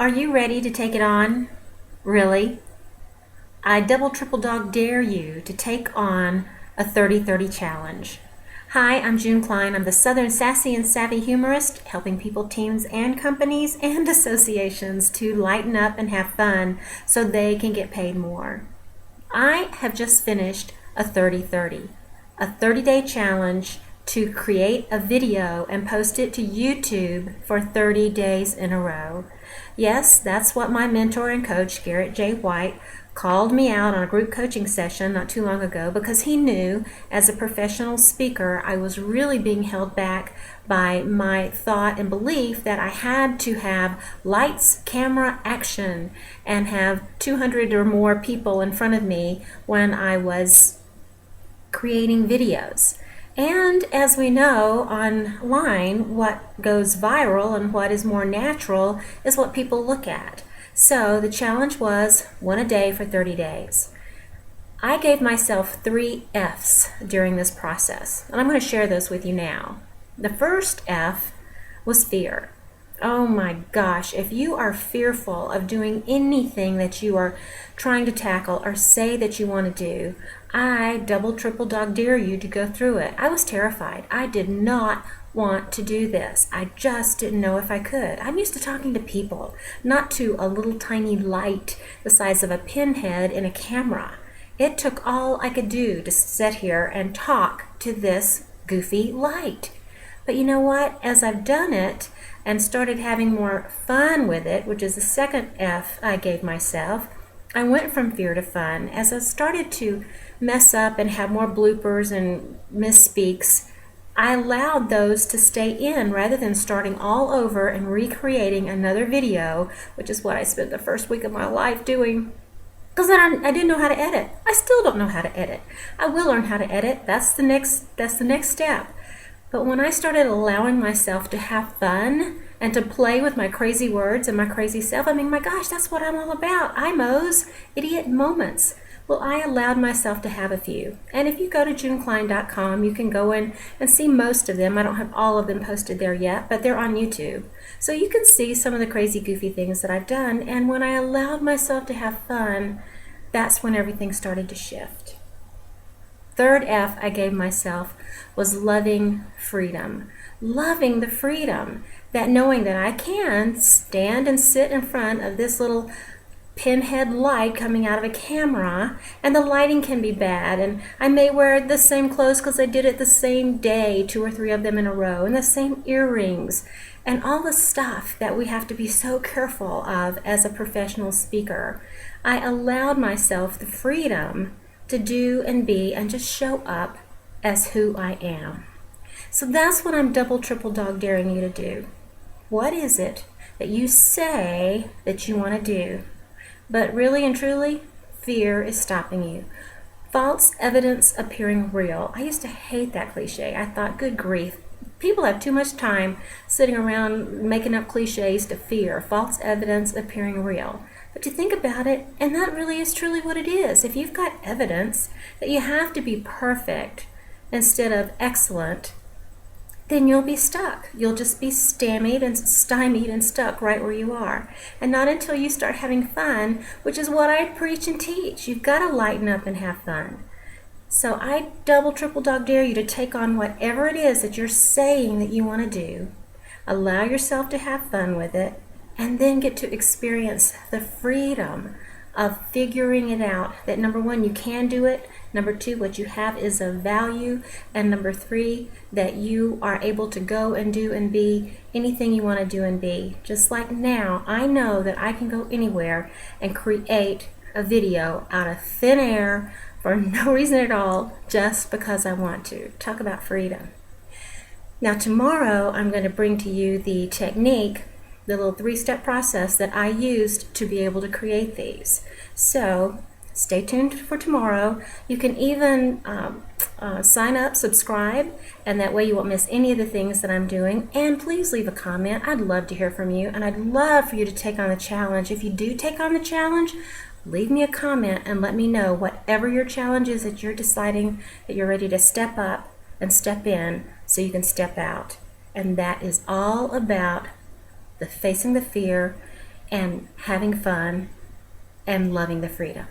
Are you ready to take it on? Really? I double triple dog dare you to take on a 30-30 challenge. Hi, I'm June Klein. I'm the Southern Sassy and Savvy Humorist, helping people, teams, and companies and associations to lighten up and have fun so they can get paid more. I have just finished a 30-30, a 30-day challenge to create a video and post it to YouTube for 30 days in a row. Yes, that's what my mentor and coach, Garrett J. White, called me out on a group coaching session not too long ago because he knew as a professional speaker I was really being held back by my thought and belief that I had to have lights, camera, action and have 200 or more people in front of me when I was creating videos. And as we know online, what goes viral and what is more natural is what people look at. So the challenge was one a day for 30 days. I gave myself 3 F's during this process, and I'm going to share those with you now. The first F was fear. Oh my gosh, if you are fearful of doing anything that you are trying to tackle or say that you want to do, I double triple dog dare you to go through it. I was terrified. I did not want to do this. I just didn't know if I could. I'm used to talking to people, not to a little tiny light the size of a pinhead in a camera. It took all I could do to sit here and talk to this goofy light. But you know what? As I've done it and started having more fun with it, which is the second F I gave myself, I went from fear to fun. As I started to mess up and have more bloopers and misspeaks, I allowed those to stay in rather than starting all over and recreating another video, which is what I spent the first week of my life doing. Because I didn't know how to edit. I still don't know how to edit. I will learn how to edit. That's the next step. But when I started allowing myself to have fun and to play with my crazy words and my crazy self, I mean, my gosh, that's what I'm all about. IMOs, idiot moments. Well, I allowed myself to have a few. And if you go to juneklein.com, you can go in and see most of them. I don't have all of them posted there yet, but they're on YouTube. So you can see some of the crazy, goofy things that I've done. And when I allowed myself to have fun, that's when everything started to shift. Third F I gave myself was loving freedom. Loving the freedom, that knowing that I can stand and sit in front of this little pinhead light coming out of a camera, and the lighting can be bad, and I may wear the same clothes because I did it the same day, 2 or 3 of them in a row, and the same earrings, and all the stuff that we have to be so careful of as a professional speaker. I allowed myself the freedom to do and be and just show up as who I am. So that's what I'm double triple dog daring you to do. What is it that you say that you want to do, but really and truly fear is stopping you? False evidence appearing real. I used to hate that cliche. I thought, good grief, people have too much time sitting around making up cliches to fear. False evidence appearing real. But you think about it, and that really is truly what it is. If you've got evidence that you have to be perfect instead of excellent, then you'll be stuck. You'll just be stymied and stuck right where you are. And not until you start having fun, which is what I preach and teach. You've got to lighten up and have fun. So I double triple dog dare you to take on whatever it is that you're saying that you want to do. Allow yourself to have fun with it, and then get to experience the freedom of figuring it out. That number 1, you can do it. Number 2, what you have is of value. And number 3, that you are able to go and do and be anything you want to do and be. Just like now, I know that I can go anywhere and create a video out of thin air for no reason at all, just because I want to. Talk about freedom. Now tomorrow, I'm going to bring to you the technique, the little 3-step process that I used to be able to create these. So stay tuned for tomorrow. You can even sign up, subscribe, and that way you won't miss any of the things that I'm doing. And please leave a comment. I'd love to hear from you, and I'd love for you to take on the challenge. If you do take on the challenge, leave me a comment and let me know whatever your challenge is that you're deciding that you're ready to step up and step in so you can step out. And that is all about facing the fear and having fun and loving the freedom.